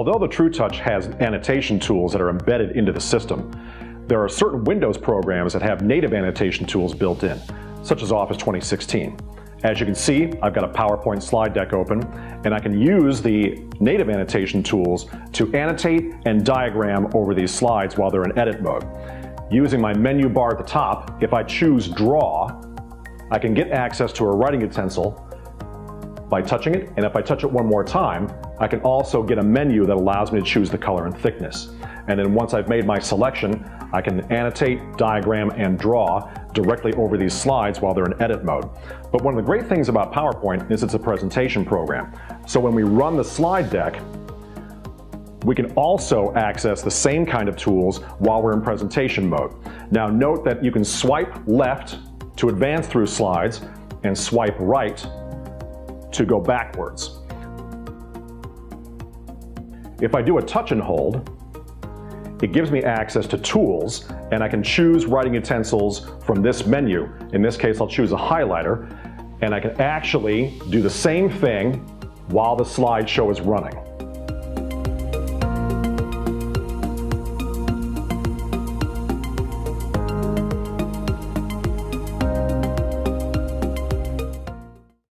Although the TrueTouch has annotation tools that are embedded into the system, there are certain Windows programs that have native annotation tools built in, such as Office 2016. As you can see, I've got a PowerPoint slide deck open, and I can use the native annotation tools to annotate and diagram over these slides while they're in edit mode. Using my menu bar at the top, if I choose Draw, I can get access to a writing utensil by touching it, and if I touch it one more time, I can also get a menu that allows me to choose the color and thickness. And then once I've made my selection, I can annotate, diagram, and draw directly over these slides while they're in edit mode. But one of the great things about PowerPoint is it's a presentation program. So when we run the slide deck, we can also access the same kind of tools while we're in presentation mode. Now note that you can swipe left to advance through slides and swipe right to go backwards. If I do a touch and hold, it gives me access to tools, and I can choose writing utensils from this menu. In this case, I'll choose a highlighter, and I can actually do the same thing while the slideshow is running.